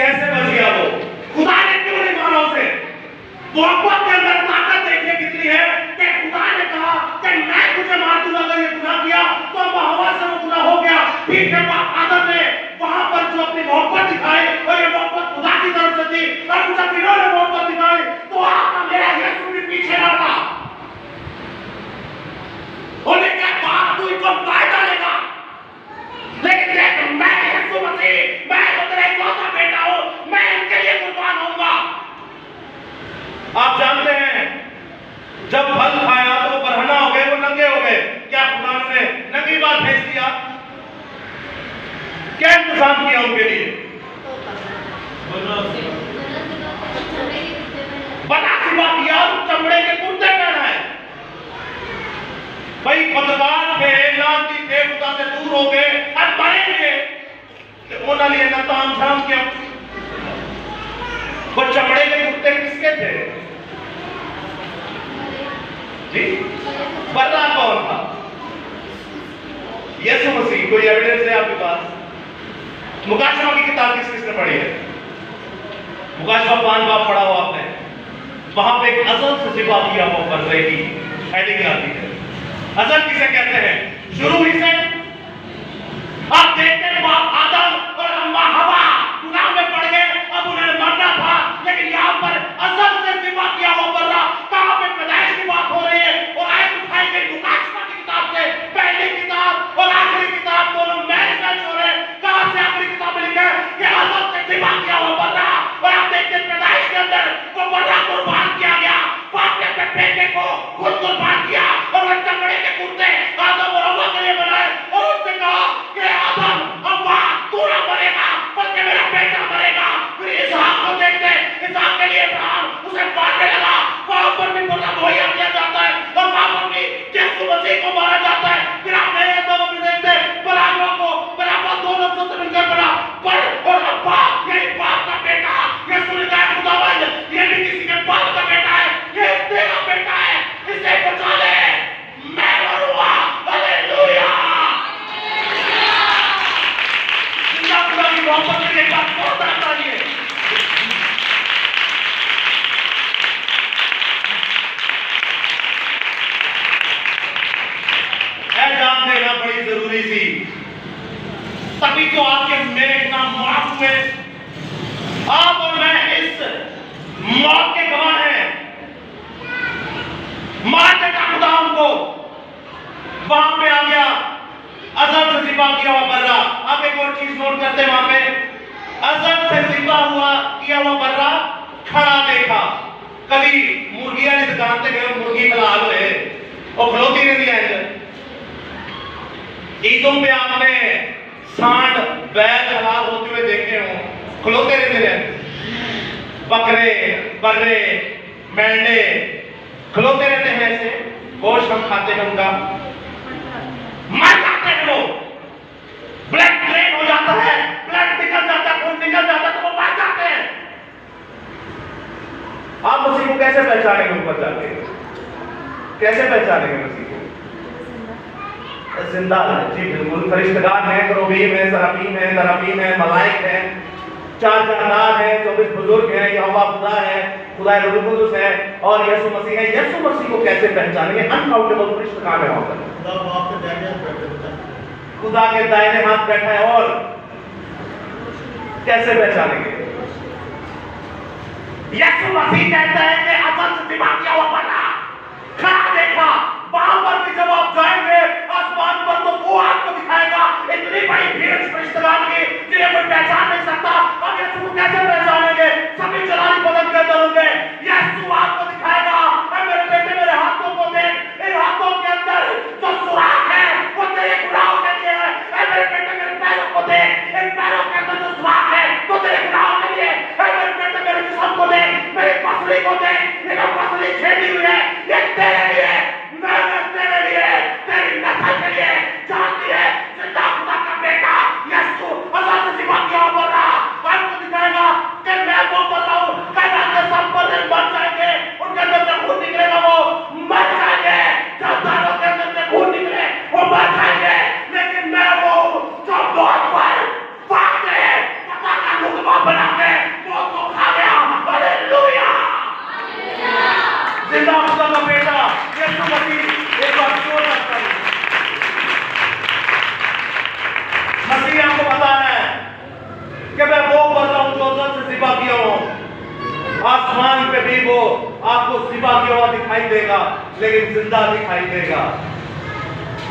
कैसे बच गया वो? खुदा ने क्यों नहीं मारा उसे? मोहब्बत के अंदर ताकत देखिए कितनी है कि खुदा ने कहा कि मैं तुझे मार दूंगा अगर ये गुनाह किया, तो हवा से वो गुनाह हो गया। फिर जब आदम ने वहां पर जो अपनी मोहब्बत दिखाई और ये मोहब्बत खुदा की तरफ से थी और खुदा ने मोहब्बत दिखाई, तो आपका मेरा यीशु भी पीछे ना था। उन्हें क्या बाप तू इनको मार डालेगा, लेकिन देख मैं यीशु मसीह, मैं तो तेरा इकलौता बेटा हूं, मैं इनके लिए कुर्बान होऊंगा। आप जानते हैं जब फल खाया तो वो बरहना हो गए, वो नंगे हो गए। क्या खुदा ने नंगी बात भेज दिया? क्या इंतजाम किया उनके लिए? बता सी बात यार, चमड़े के कुर्ते पहनाए। भाई बदकार थे, लांती थे, खुदा से दूर हो गए, अब मरेंगे तो उन्होंने लिए ना ताम झाम किया। वो चमड़े के कुर्ते किसके थे जी? बर्रा कौन था? यीशु मसीह। कोई एविडेंस है आपके पास? मुकाशवा की किताब किसने पढ़ी है? मुकाशवा 5 बाब पढ़ा हो आपने? वहां पे एक अज़ल से सिपा किया हुआ बर्रे की हेडिंग आती है। अज़ल किसे कहते हैं? शुरू ही से आप देखते हैं बाप आदम और अम्मा हवा गुनाह में पड़ गए, अब उन्हें मरना था, लेकिन यहाँ पर अज़ल से सिपा किया हुआ बर्रा, कहां पे पैदाइश की बात हो रही है और आयत उठाई गई मुकाशवा की किताब से। पहली किताब और आखिरी किताब दोनों मैच हो रहे हैं। कहां से आखिरी किताब में लिखा है कि अज़ल से सिपा किया हुआ बर्रा, और आप देखते हैं पैदाइश के अंदर वो बर्रा कुर्बान किया गया। बाप ने अपने बेटे को खुद कुर्बान किया और वो चमड़े के कुर्ते आदम और हव्वा के लिए बनाए और उनसे कहा कि आदम हव्वा तू ना मरेगा बल्कि मेरा बेटा मरेगा। फिर इसहाक को देखते, इसहाक के लिए अब्राहम उसे मारने लगा, वहां पर भी बर्रा मुहैया किया जाता है और वहां पर भी यीशु मसीह को मारा जाता है। फिर आप नए दोनों में देखते बराबर को बराबर दोनों से मिलकर बना पर और अब्बा यही बाप का बेटा, यीशु ने कहा खुदावंद ये भी किसी के बाप का बेटा है, ये तेरा बेटा है, इसे बचा ले, मैं मरूंगा। हालेलुया। जिंदा खुदा की मोहब्बत के बाद बहुत आसानी है। जान देना बड़ी जरूरी थी, तभी तो आपके मेरे इतना माफ हुए। आप और मैं इस मौत के गवाह हैं। मार देगा खुदा हमको, वहां पे आ गया अज़ल से सिपा किया हुआ बर्रा। आप एक और चीज नोट करते हैं, वहां पे अज़ल से सिपा हुआ किया हुआ बर्रा खड़ा देखा। कभी मुर्गियां ने दुकान से गए, मुर्गी हलाल हुए और खलोती नहीं दिया। ईदों पे आपने सांड बैल हलाल होते हुए देखे हो, खलोते रहते हैं। बकरे बर्रे मेंढे खलोते रहते हैं, ऐसे गोश्त हम खाते हैं उनका, मर जाते हैं वो, ब्लड ड्रेन हो जाता है, ब्लड निकल जाता है, खून निकल जाता है, तो वो मर जाते हैं। आप मसीह को कैसे पहचानेंगे? ऊपर जाके कैसे पहचानेंगे मसीह को? जिंदा है जी, बिल्कुल। फरिश्तेगान है, करूबीम है, सराफीम है, तराफीम है, मलाइक है, 4 जानदार है, 24 बुजुर्ग है, यहोवा खुदा है, खुदा रूह कुदुस है और यीशु मसीह है। यीशु मसीह को कैसे पहचानेंगे? अनकाउंटेबल फरिश्तेगान है वहां पर, खुदा के दाहिने हाथ बैठा है, और कैसे पहचानेंगे? यीशु मसीह कहता है कि अज़ल से सिपा किया हुआ बर्रा खड़ा देखा। वहां पर भी जब आप जाएंगे आसमान पर, तो वो आपको दिखाएगा इतनी बड़ी भीड़ फरिश्तेगान की जिन्हें कोई पहचान नहीं सकता। अब यीशु को कैसे पहचानेंगे? सभी जलाली बदन के अंदर होंगे। यीशु आपको दिखाएगा, मेरे बेटे मेरे हाथों को देख, इन हाथों के अंदर जो सुराख है वो तेरे गुनाहों के लिए है। मेरे बेटे मेरे पैरों को देख, इन पैरों के अंदर जो सुराख है वो तेरे गुनाहों के लिए है। मेरे बेटे मेरे जिस्म को देख, मेरी पसली को देख, ये पसली छेदी हुई है, ये तेरे लिए। मैं لیکن زندہ دکھائی دے گا،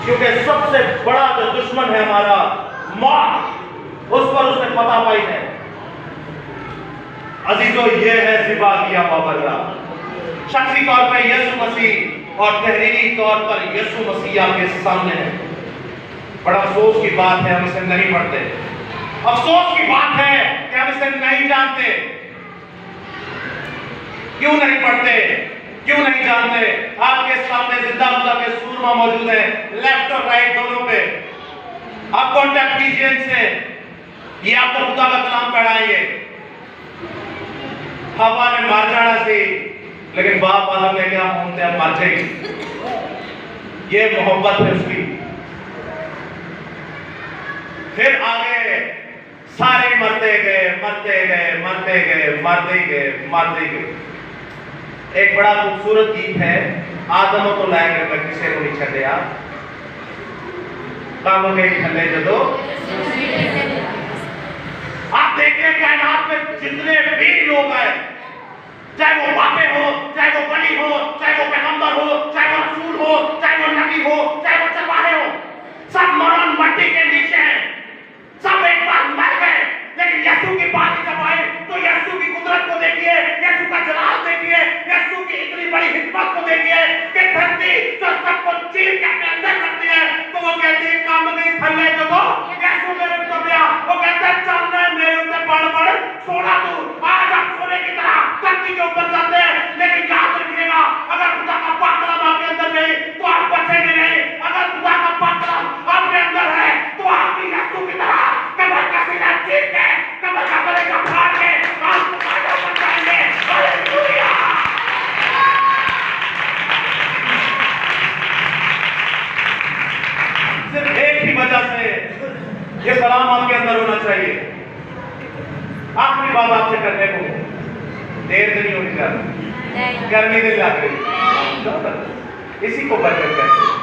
کیونکہ سب سے بڑا جو دشمن ہے ہمارا موت، اس پر اس نے فتح پائی ہے۔ عزیزو، یہ ہے ذبح کیا ہوا بکرا۔ شخصی طور پر یسوع مسیح اور تحریری طور پر یسوع مسیح آپ کے سامنے ہے۔ بڑا افسوس کی بات ہے ہم اسے نہیں پڑھتے، افسوس کی بات ہے کہ ہم اسے نہیں جانتے۔ کیوں نہیں پڑھتے، کیوں نہیں جانتے؟ آپ کے سامنے زندہ خدا کے سورما موجود ہیں، لیفٹ اور رائٹ دونوں پہ، آپ کانٹیکٹ کیجئے ان سے، یہ آپ کو خدا کا کلام پڑھائیں گے۔ ہوا نے مار جانا سی، لیکن باپ عالم نے کیا ہونتے ہیں مر جائے گی، یہ محبت ہے اس کی۔ پھر آگے سارے مرتے گئے، مرتے گئے، مرتے گئے، مرتے گئے، مرتے گئے۔ ایک بڑا خوبصورت گیت ہے، آدموں کو لائے کر کسے کو نہیں چھڑیا، کام گئی کھلے جدو۔ آپ دیکھیں کائنات میں جتنے بھی لوگ آئے، چاہے وہ باپے ہو، چاہے وہ بلی ہو، چاہے وہ پیغمبر ہو، چاہے وہ رسول ہو، چاہے وہ نبی ہو، چاہے وہ چرواہے ہو، سب مرن مٹی کے نیچے ہیں، سب ایک بار مر گئے۔ لیکن یسوع کی بات جب آئے تو یسوع کی قدرت کو دیکھیے، یسوع کا جلال دیکھیے، یسوع کی اتنی بڑی حکمت کو دیکھیے کہ دھرتی جو سب کو چیر کے اپنے اندر رکھتی ہے، تو وہ کہتی ہے کام گئی تھلے جو دو یسوع میرے تو بیا، وہ کہتا ہے چلنے میرے اوپر بڑھ بڑھ سونا تو۔ آج آپ سونے کی طرح دھرتی کے اوپر چلتے ہیں، لیکن یاد رکھیے گا اگر خدا کا پاک کلام آپ کے اندر نہیں تو آپ بچیں گے نہیں۔ اگر خدا کا پاک کلام آپ کے اندر ہے تو آپ بھی یسوع کی طرح کمر کا سینہ چیر کے، کمر کا گلے کا پھاڑ کے آپ کو فائدہ بن جائیں گے۔ ہاللویا! صرف ایک ہی وجہ سے یہ کلام آپ کے اندر ہونا چاہیے۔ آخری بات آپ سے کرنے کو، دیر نہیں ہونی چاہیے، گرمی دل لگ رہی، اسی کو برکت کہتے ہیں۔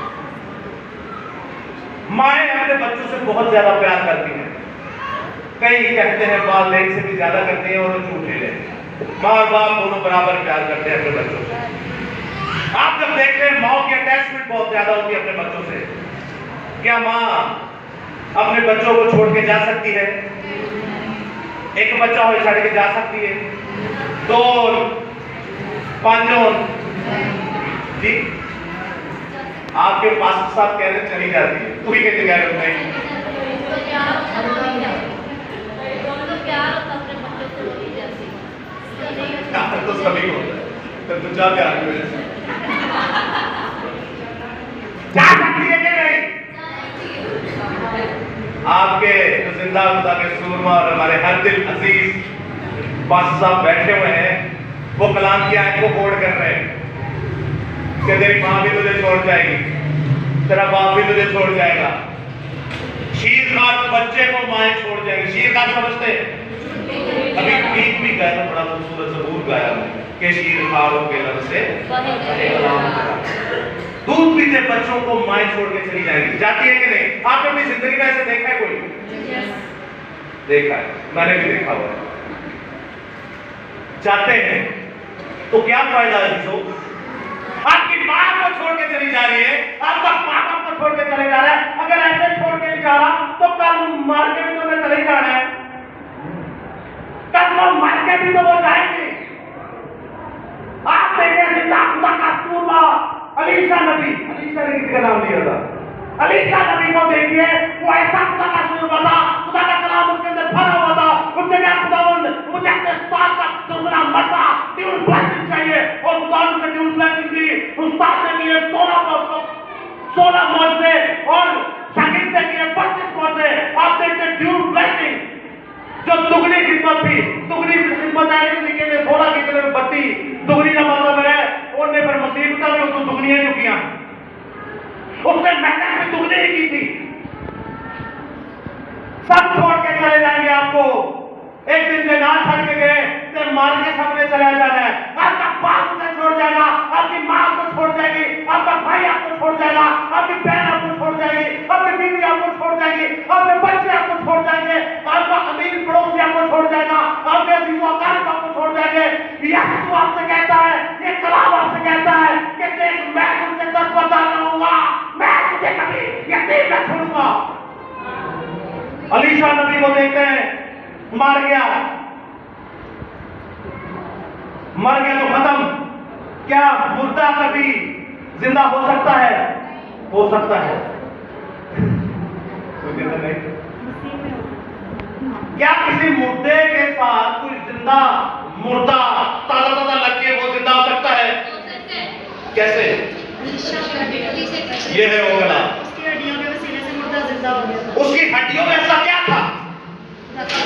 مائیں اپنے بچوں سے بہت زیادہ پیار کرتی ہیں، کئی کہتے ہیں والدین سے بھی زیادہ کرتے ہیں اور وہ جھوٹ نہیں لیتے۔ ماں اور باپ دونوں برابر پیار کرتے ہیں اپنے بچوں سے۔ آپ جب دیکھتے ہیں ماں کی اٹیچمنٹ بہت زیادہ ہوتی ہے اپنے بچوں سے۔ کیا ماں اپنے بچوں کو چھوڑ کے جا سکتی ہے؟ ایک بچہ ہو چھوڑ کے جا سکتی ہے؟ دو پانچوں جی آپ کے پاس ساتھ کہہ رہے چلی جاتی ہے، تو ہی کہتے کہہ رہے نہیں تو سبھی کو تو جا پیار کی جا سکتی ہے کہ نہیں؟ آپ کے جو زندہ خدا کے سورما اور ہمارے ہر دل عزیز پاس صاحب بیٹھے ہوئے ہیں، وہ کلام کی آیت کو کوڑ کر رہے ہیں کہ تیری ماں بھی تجھے چھوڑ جائے گی، تیرا باپ بھی تجھے چھوڑ جائے گا، شیر خان بچے کو مائیں چھوڑ جائے گی۔ شیر خان سمجھتے ہیں؟ ابھی گیت بھی گایا، بڑا خوبصورت زبور گایا کہ شیر خاروں کے لب سے دودھ پیتے بچوں کو مائیں چھوڑ کے چلی جائے گی۔ جاتی ہے کہ نہیں؟ آپ نے اپنی زندگی میں ایسے دیکھا ہے کوئی؟ دیکھا ہے، میں نے بھی دیکھا ہوا ہے۔ جاتے ہیں تو کیا فائدہ ہے جسو؟ آپ کی ماں کو چھوڑ کے چلی جا رہی ہے، آپ کا باپ کو چھوڑ کے چلے جا رہا ہے۔ اگر ایسے چھوڑ کے نہیں جا رہا تو کل مار کے بھی تو انہیں چلے جا رہا ہے، کل وہ مار کے بھی تو وہ جائیں گے۔ آپ دیکھیں زندہ خدا کا سورما علیشا نبی، علیشا نے کسی کا نام لیا تھا، علیشا نبی کو دیکھیے، وہ ایسا خدا کا سورما تھا، خدا کا کلام اس کے اندر بھرا ہوا تھا۔ اس نے کہا خداوند مجھے اپنے استاد کا دوسرا مرتبہ ڈیول بلیسنگ چاہیے، اور خداوند سے ڈیول بلیسنگ دی۔ استاد نے دیے 16 معجزے اور شاگرد نے دیے 25 معجزے۔ آپ دیکھتے ہیں ڈیول بلیسنگ جو دگنی خدمت تھی، دگنی خدمت ہے کہ 16 کی جگہ 32، دگنی کا مطلب ہے انہوں نے پر مصیبتیں بھی اس کو دگنیاں جو کیا، اس نے محنت بھی دگنی ہی کی تھی۔ سب چھوڑ کے چلے جائیں گے آپ کو، ایک دن میں نہ چھڑ کے گئے تو مار کے سب نے چلا جانا ہے۔ آپ کا باپ اسے چھوڑ جائے گا، آپ کی ماں آپ کو چھوڑ جائے گی، آپ کا بھائی آپ کو چھوڑ جائے گا، آپ کی بہن آپ کو چھوڑ جائے گی، آپ کی بیوی آپ کو چھوڑ جائے گی، آپ کے بچے آپ کو چھوڑ جائیں گے، آپ کا امیر پڑوسی آپ کو چھوڑ جائے گا، آپ کے عزیز و اقارب آپ کو چھوڑ جائیں گے۔ یسوع آپ سے کہتا ہے، یہ کلام آپ سے کہتا ہے کہ دیکھ میں तकदीर का छोड़ूंगा। अलीशा नबी को देखते हैं, मर गया तो खत्म। क्या मुर्दा कभी जिंदा हो सकता है? हो सकता है। नहीं। क्या किसी मुर्दे के साथ कोई जिंदा मुर्दा ताजा ताजा लग के वो जिंदा हो सकता है? कैसे? ये है वो गला। उसकी हड्डियों के वसीले से मुर्दा जिंदा हो गया। उसकी हड्डियों में ऐसा क्या था?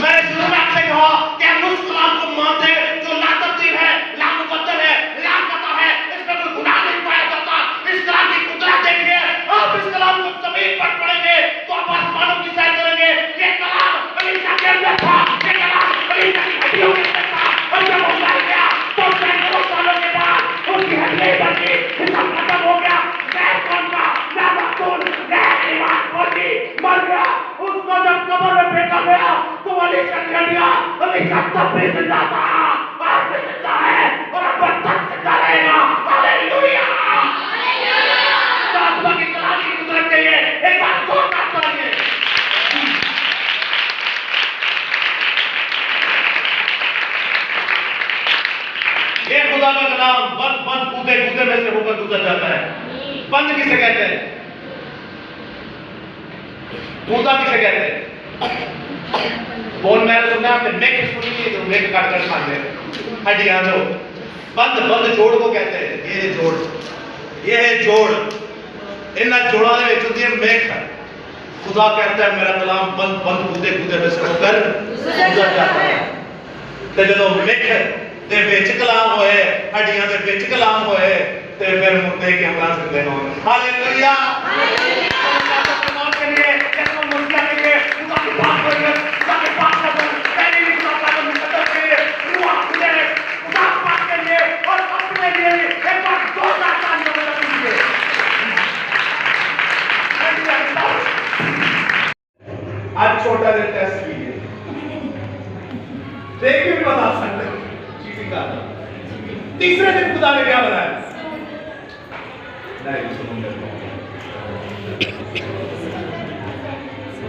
मैंने शुरू में आपसे कहा कि हम उस कलाम को मानते हैं जो ला तब्दील है, ला मुबद्दल है, ला कता है, इसमें कोई गुनाह नहीं पाया जाता। इस कलाम की कुदरत देखिए। आप इस कलाम को जमीन पर पढ़ेंगे तो आप आसमानों की सैर करेंगे। ये कलाम अलीशा के अंदर था, ये कलाम अलीशा की हड्डियों के अंदर था। और जब वो मर गया तो सैकड़ों सालों के बाद उसकी हड्डियां बची, हिसाब खत्म हो गया। मैं कौन था? मैं मखतून, मैं ईमान खोजी मर गया। उसको जब कब्र में फेंका गया तो अलीशा की हड्डियां, अलीशा तब भी जिंदा था, आज भी जिंदा है और अब तक जिंदा रहेगा। हालेलुया। आत्मा की कलाम की कुदरत चाहिए। एक बार जोरदार तालियां। ये खुदा का कलाम बंद बंद कूदे कूदे में से होकर गुजर जाता है। बंद किसे कहते हैं? कूदा किसे कहते हैं? बोन मैंने सुना आपने नेक सुनी है, जो नेक काट कर खाते हैं हड्डियां। जो बंद बंद जोड़ को कहते हैं। ये जोड़, ये है जोड़। इन जोड़ा ने होती है मेख। खुदा कहता है मेरा कलाम बंद बंद कूदे कूदे में से होकर गुजर जाता है। ते जो मेख ते विच कलाम होए, हड्डियां दे विच कलाम होए ते फिर मुर्दे के हमरा जिंदे होए। हालेलुया। के लिए जन्म मुर्दा के लिए खुदा की बात हो रही है। खुदा के पास पहले भी खुदा का मुकद्दस के लिए रुआ खुदा खुदा पाक के लिए और अपने लिए एक बार जोरदार तालियां बजा दीजिए। आज छोटा सा टेस्ट कीजिए, देख के भी बता सकते हैं चीटिंग का। तीसरे दिन खुदा ने क्या बनाया? नहीं सुनो,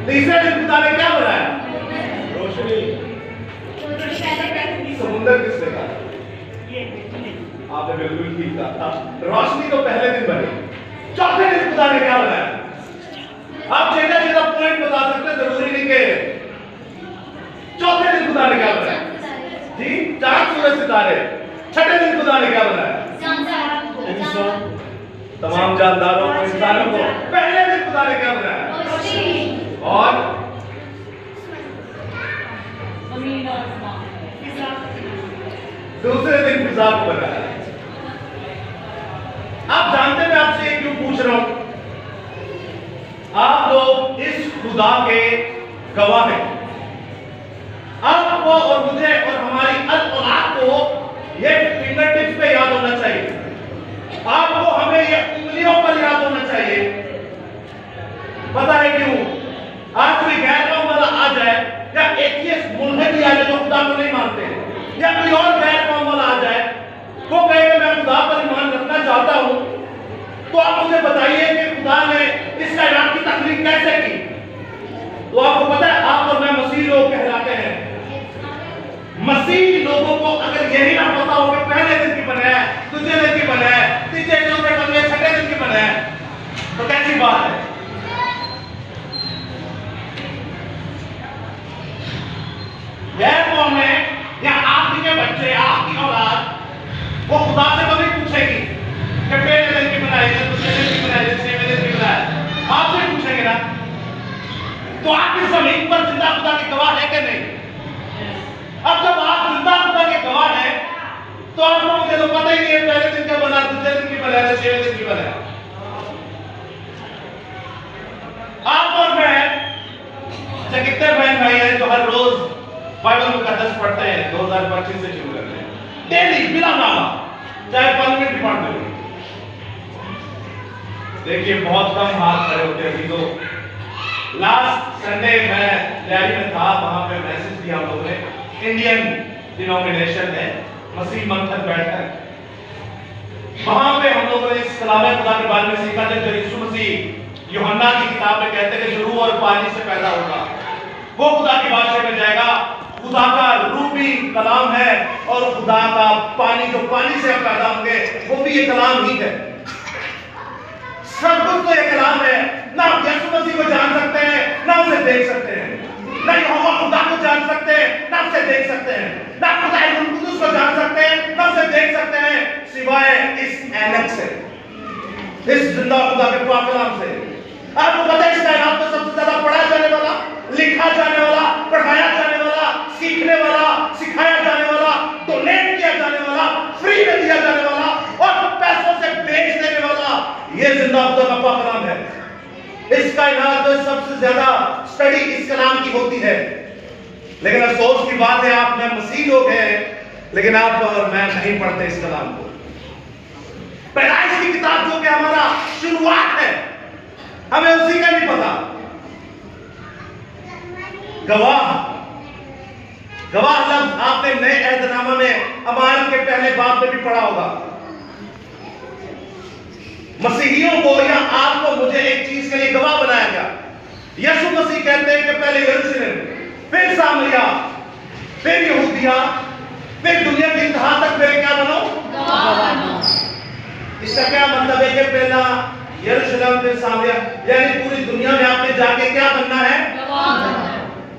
तीसरे दिन खुदा ने क्या बनाया? रोशनी। समुद्र किसने कहा? आपने बिल्कुल ठीक कहा। रोशनी तो पहले दिन बनी। चौथे दिन खुदा ने क्या बनाया? आप सीधा सीधा पॉइंट बता सकते, जरूरी नहीं कि चौथे दिन खुदा ने क्या बनाया? जी, चांद सूरज सितारे। छठे दिन खुदा ने क्या बनाया? तमाम जानदारों को, इंसानों को। पहले दिन खुदा ने क्या बनाया? और दूसरे दिन फिजा को बनाया। आप जानते मैं आपसे ये क्यों पूछ रहा हूं? आप लोग इस खुदा के गवाह हैं। आपको और मुझे और हमारी औलाद को ये फिंगर टिप्स पे याद होना चाहिए। आपको हमें ये उंगलियों पर याद होना चाहिए। पता है क्यों? आज कोई गैर कौम वाला आ जाए या एथियस्ट मुल्हिद आ जाए जो खुदा को नहीं मानते, या कोई और गैर कौम वाला आ जाए, वो कहेगा मैं खुदा पर ईमान रखना चाहता हूं, तो आप मुझे बताइए कि खुदा ने इस कायनात की तख्लीक कैसे की? तो आपको पता है आप और मैं मसीह लोग कहलाते हैं। मसीह लोगों को अगर यही ना पता हो कि पहले दिन की बनाया है, दूसरे दिन की बनाया है, तीसरे चौथे पंजे छठे दिन की बनाया है, तो कैसी बात है? गैर कौम में या आपके बच्चे, आपकी औलाद, वो खुदा से कभी पूछेगी कि पहले दिन की बनाई है, दूसरे दिन की बनाई है, छठवें दिन की बनाई है, आपसे पूछेंगे ना? तो आप इस जमीन पर जिंदा खुदा के गवाह है कि नहीं? अब जब आप जिंदा खुदा के गवाह हैं, तो आप लोगों को तो पता ही नहीं है पहले दिन का बना, दूसरे दिन की बनाया, छठवें दिन की बनाया। आप और मैं से कितने बहन भाई हैं जो हर रोज बाइबल मुकद्दस पढ़ते हैं? 2025 से शुरू करते हैं डेली बिना नामा, चाहे 5 मिनट भी पढ़ते हो। देखिए बहुत कम हाथ खड़े होते हैं। तो लास्ट संडे मैं दिल्ली में था, वहां पे मैसेज दिया हम लोगों ने। इंडियन डिनोमिनेशन है, मसीह मंथन बैठक, वहां पे हम लोगों ने इस कलाम खुदा के बारे में सीखा था जो यीशु मसीह यूहन्ना की किताब में कहते हैं कि जो रूह और पानी से पैदा होगा वो खुदा की बादशाह में जाएगा। खुदा का रूह भी कलाम है और खुदा का पानी जो पानी से हम पैदा होंगे वो भी ये कलाम ही है। सब कुछ तो ये कलाम है। ना हम यीशु मसीह को जान सकते हैं ना उसे देख सकते हैं, ना यहोवा खुदा को जान सकते हैं ना उसे देख सकते हैं, ना खुदा रूह कुदुस को जान सकते हैं ना उसे देख सकते हैं, सिवाय इस ऐनक से, इस जिंदा खुदा के पाक कलाम से। आपको पता है इस कायनात में सबसे ज्यादा पढ़ा जाने वाला, लिखा जाने वाला, पढ़ाया जाने वाला, सीखने वाला, सिखाया जाने वाला, डोनेट किया जाने वाला, फ्री में दिया जाने वाला और पैसों से बेच देने वाला ये जिंदा खुदा का पाक कलाम है। इस कायनात में सबसे ज्यादा स्टडी इस कलाम की होती है। लेकिन अफसोस की बात है आप में मसीह लोग हैं लेकिन आप और मैं नहीं पढ़ते इस कलाम को। पैदाइश की किताब जो कि हमारा शुरुआत है हमें उसी का नहीं पता। गवाह, गवाह लफ्ज आपने नए अहदनामा में अमानत के पहले बाब में भी पढ़ा होगा। मसीहियों को या आपको मुझे एक चीज के लिए गवाह बनाया गया। यीशु मसीह कहते हैं कि पहले यरूशलेम, फिर सामरिया, फिर यहूदिया, फिर दुनिया की इंतहा तक मेरे क्या बनो गवाह। इसका क्या मतलब है कि पहला यरूशलेम फिर सामरिया, यानी पूरी दुनिया में आपने जाके क्या बनना है गवाह।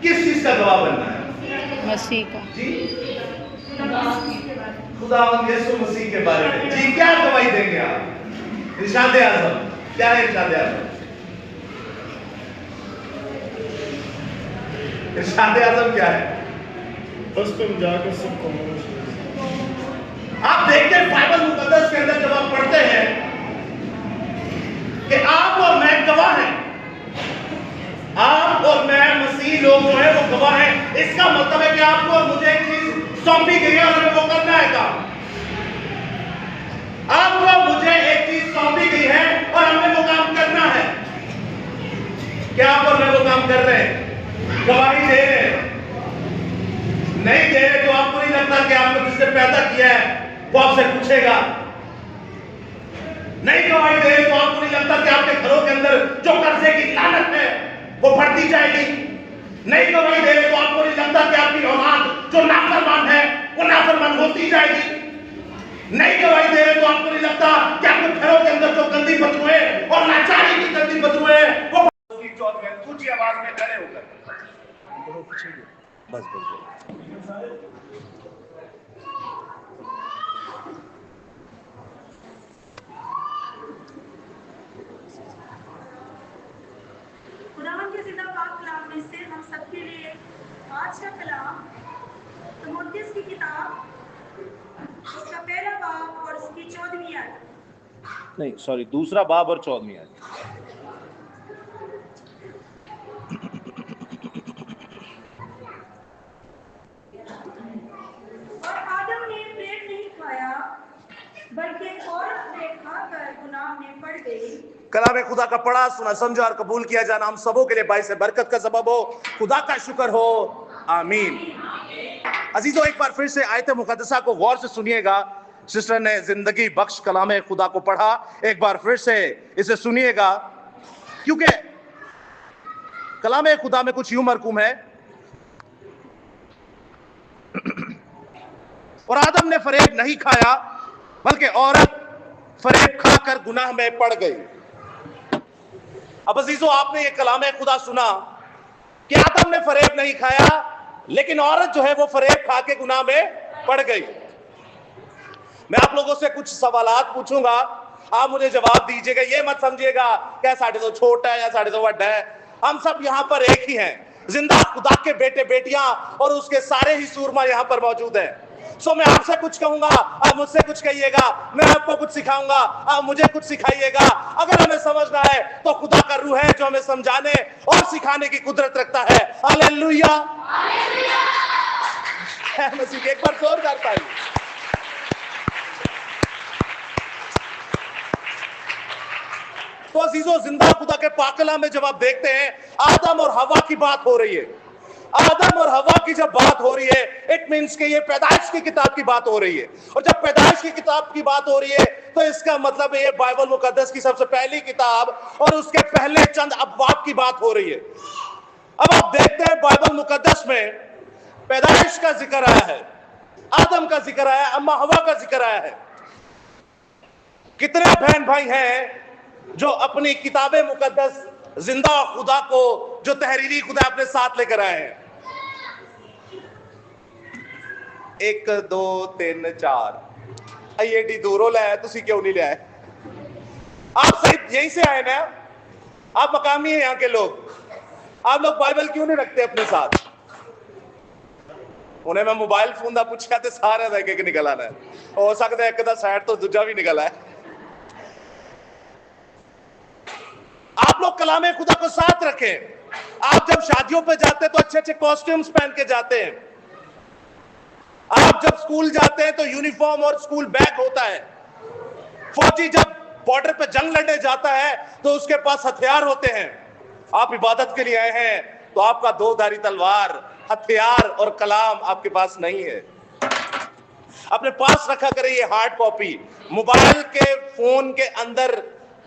किस चीज का गवाह बनना है? मसीह का जी, खुदा यीशु मसीह के बारे में। जी, क्या गवाही देंगे आप? इरशाद आज़म क्या है? इरशाद आज़म, इरशाद आज़म क्या है? बस तुम जाकर सबको आप देखते हैं बाइबल मुकद्दस के अंदर जब आप पढ़ते हैं कि आप और मैं गवाह हैं, आप और मैं मसीह लोग जो है वो गवाह हैं। इसका मतलब है कि आपको और मुझे एक चीज सौंपी गई है और हमें वो करना है काम। आपको मुझे एक चीज सौंपी गई है और हमें वो काम करना है। क्या आप और मैं वो काम कर रहे हैं? गवाही दे रहे हैं? नहीं दे रहे तो आपको नहीं लगता कि आपको जिसने पैदा किया है वो आपसे पूछेगा? नहीं गवाही दे रहे तो आपको नहीं लगता कि आपके घरों के अंदर जो कर्जे की लानत है वो बढ़ती जाएगी? नहीं गवाही दे रहे तो आपको नहीं लगता कि आपकी औलाद जो नाफरमान है वो नाफरमान होती जाएगी? नहीं गवाही दे रहे तो आपको नहीं लगता कि आपके घरों के अंदर जो गंदी बदबूएं और लाचारी की गंदी बदबूएं वो ऊंची आवाज में खड़े होकर बस खुदावन के जिंदा पाक कलाम में से हम सबके लिए आज का कलाम तीमुथियुस की किताब उसका पहला बाब और उसकी 14वीं आयत। नहीं सॉरी, दूसरा बाब और 14वीं आयत। और आदम ने पेड़ नहीं खाया बल्कि औरत ने खाकर गुनाह में पड़ गई। कलाम खुदा का पढ़ा, सुना, समझा और कबूल किया जाना हम सबों के लिए बाइस बरकत का सबब हो। खुदा का शुक्र हो, आमीन। अजीजों, एक बार फिर से आयत मुकद्दसा को गौर से सुनिएगा। सिस्टर ने जिंदगी बख्श कलाम खुदा को पढ़ा, एक बार फिर से इसे सुनिएगा क्योंकि कलाम खुदा में कुछ यूं मरकूम है। और आदम ने फरेब नहीं खाया बल्कि औरत फरेब खाकर गुनाह में पड़ गई। अब अजीजों, आपने ये कलाम खुदा सुना कि आदम ने फरेब नहीं खाया लेकिन औरत जो है वो फरेब खा के गुनाह में पड़ गई। मैं आप लोगों से कुछ सवालात पूछूंगा, आप मुझे जवाब दीजिएगा। ये मत समझिएगा क्या साढ़े तो छोटा है या साढ़े तो बड़ा है। हम सब यहाँ पर एक ही हैं, जिंदा खुदा के बेटे बेटियां और उसके सारे ही सूरमा यहाँ पर मौजूद हैं। सो मैं आपसे कुछ कहूंगा, आप मुझसे कुछ कहिएगा, मैं आपको कुछ सिखाऊंगा, आप मुझे कुछ सिखाइएगा। अगर हमें समझना है तो खुदा का रूह है जो हमें समझाने और सिखाने की कुदरत रखता है। हालेलुया, मसीह, एक बार जोरदार ताली। तो अजीजों, जिंदा खुदा के पाक कलाम में जब आप देखते हैं आदम और हवा की बात हो रही है आदम और हवा की जब बात हो रही है, इट मीन्स कि ये पैदाइश की किताब की बात हो रही है। और जब पैदाइश की किताब की बात हो रही है तो इसका मतलब ये बाइबल मुकद्दस की सबसे पहली किताब और उसके पहले चंद अबवाब की बात हो रही है। अब आप देखते हैं बाइबल मुकद्दस में पैदाइश का जिक्र आया है, आदम का जिक्र आया है, अम्मा हवा का जिक्र आया है। कितने बहन भाई हैं जो अपनी किताबे मुकद्दस जिंदा खुदा को, जो तहरीरी खुदा अपने साथ लेकर आए हैं? 1 2 3 4 आईएडी दूरों लाया, तुसी क्यों नहीं लाए? आप सही यहीं से आए ना, आप मकामी हैं यहाँ के लोग, आप लोग बाइबल क्यों नहीं रखते अपने साथ? उन्हें मैं मोबाइल फोन का पूछा तो सारे का एक निकल आना है, हो सकता है एक दा साइड तो दूजा भी निकल आए। आप लोग कलामे खुदा को साथ रखें। आप जब शादियों पे जाते हैं तो अच्छे अच्छे कॉस्ट्यूम्स पहन के जाते हैं। आप जब स्कूल जाते हैं तो यूनिफॉर्म और स्कूल बैग होता है। फौजी जब बॉर्डर पे जंग लड़ने जाता है तो उसके पास हथियार होते हैं। आप इबादत के लिए आए हैं तो आपका दो धारी तलवार, हथियार और कलाम आपके पास नहीं है। अपने पास रखा करें ये हार्ड कॉपी। मोबाइल के फोन के अंदर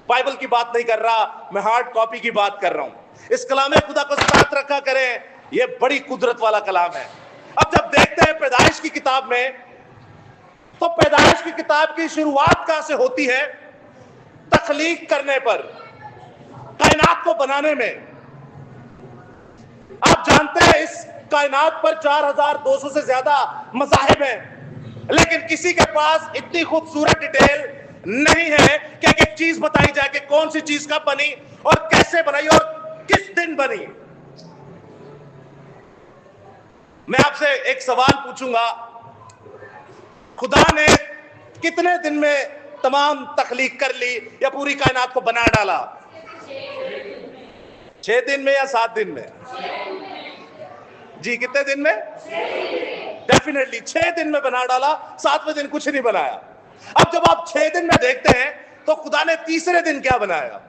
बाइबल की बात नहीं कर रहा, मैं हार्ड कॉपी की बात कर रहा हूं। इस कलामे खुदा को साथ रखा करें, ये बड़ी कुदरत वाला कलाम है। अब जब देखते हैं पैदाइश की किताब में, तो पैदाइश की किताब की शुरुआत कहां से होती है? तख्लीक करने पर, कायनात को बनाने में। आप जानते हैं इस कायनात पर 4200 से ज्यादा मज़ाहिब हैं, लेकिन किसी के पास इतनी खूबसूरत डिटेल नहीं है कि एक चीज बताई जाए कि कौन सी चीज कब बनी और कैसे बनाई और किस दिन बनी। मैं आपसे एक सवाल पूछूंगा, खुदा ने कितने दिन में तमाम तख्लीक कर ली या पूरी कायनात को बना डाला? 6 दिन में या 7 दिन में? जी कितने दिन में? डेफिनेटली 6 दिन में बना डाला, 7वें दिन कुछ नहीं बनाया। अब जब आप 6 दिन में देखते हैं तो खुदा ने तीसरे दिन क्या बनाया?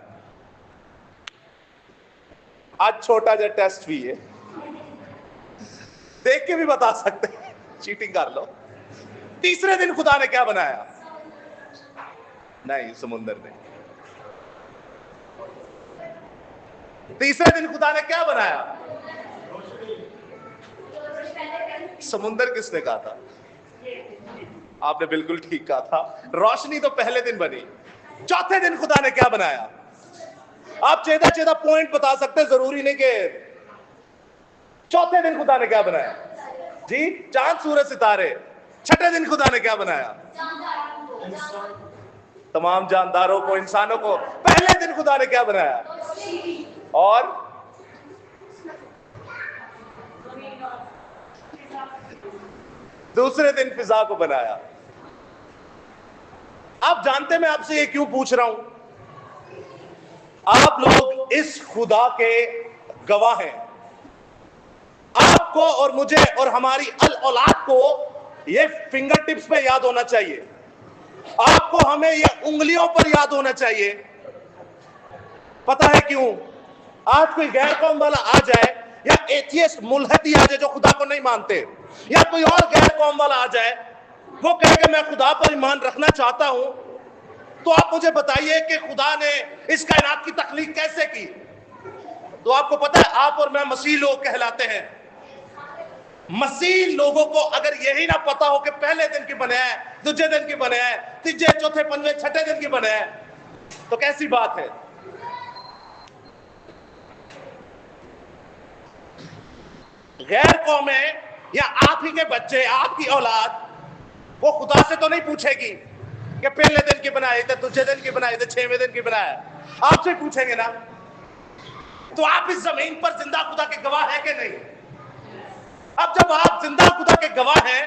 आज छोटा सा टेस्ट भी है, देख के भी बता सकते हैं, चीटिंग कर लो। तीसरे दिन खुदा ने क्या बनाया? नहीं, समुंदर ने। तीसरे दिन खुदा ने क्या बनाया? समुंदर किसने कहा था? आपने बिल्कुल ठीक कहा था, रोशनी तो पहले दिन बनी। चौथे दिन खुदा ने क्या बनाया? आप चेदा पॉइंट बता सकते, जरूरी नहीं कि चौथे दिन खुदा ने क्या बनाया? जी, चांद सूरज सितारे। छठे दिन खुदा ने क्या बनाया? तमाम जानदारों को, इंसानों को। पहले दिन खुदा ने क्या बनाया? और दूसरे दिन फिजा को बनाया। आप जानते मैं आपसे ये क्यों पूछ रहा हूं? आप लोग इस खुदा के गवाह हैं। आपको और मुझे और हमारी अल औलाद को ये फिंगर टिप्स पे याद होना चाहिए। आपको हमें ये उंगलियों पर याद होना चाहिए। पता है क्यों? आज कोई गैर कौम वाला आ जाए या एथियस्ट मुल्हदी आ जाए जो खुदा को नहीं मानते, या कोई और गैर कौम वाला आ जाए, वो कहे कि मैं खुदा पर ईमान रखना चाहता हूं, तो आप मुझे बताइए कि खुदा ने इस कायनात की तख्लीक कैसे की? तो आपको पता है, आप और मैं मसीह लोग कहलाते हैं। मसीह लोगों को अगर यही ना पता हो कि पहले दिन की बने हैं, दूसरे दिन की बने हैं, तीसरे चौथे पंजवें छठे दिन की बने हैं, तो कैसी बात है? गैर कौमें या आप ही के बच्चे, आपकी औलाद, वो खुदा से तो नहीं पूछेगी कि पहले दिन की बनाए थे, दूसरे दिन की बनाए थे, 6वें दिन की बनाया। आपसे पूछेंगे ना। तो आप इस जमीन पर जिंदा खुदा के गवाह है कि नहीं? अब जब आप जिंदा खुदा के गवाह हैं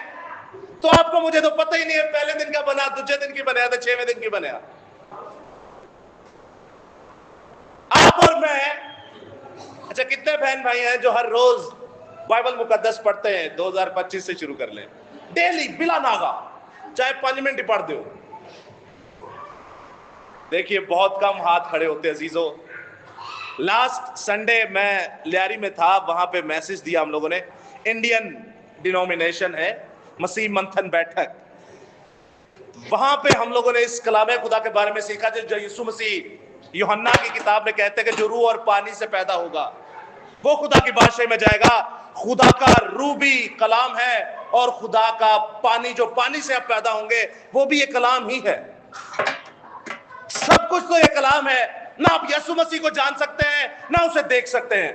तो आपको मुझे तो पता ही नहीं है पहले दिन का बना, दूसरे दिन की बनाया था, 6वें दिन की बनाया। आप और मैं, अच्छा कितने बहन भाई हैं जो हर रोज बाइबल मुकद्दस पढ़ते हैं? 2025 से शुरू कर लें, डेली बिला नागा, चाहे 5 मिनट ही पढ़ दो। देखिए बहुत कम हाथ खड़े होते हैं अजीजों, लास्ट संडे मैं लियारी में था, वहां पे मैसेज दिया हम लोगों ने, इंडियन डिनोमिनेशन है, मसीह मंथन बैठक, वहां पे हम लोगों ने इस कलाम खुदा के बारे में सीखा जो यीशु मसीह यूहन्ना की किताब में कहते हैं कि जो रूह और पानी से पैदा होगा वो खुदा की बादशाही में जाएगा। खुदा का रूह भी कलाम है और खुदा का पानी, जो पानी से अब पैदा होंगे, वो भी ये कलाम ही है। सब कुछ तो ये कलाम है। ना आप यीशु मसीह को जान सकते हैं, ना उसे देख सकते हैं,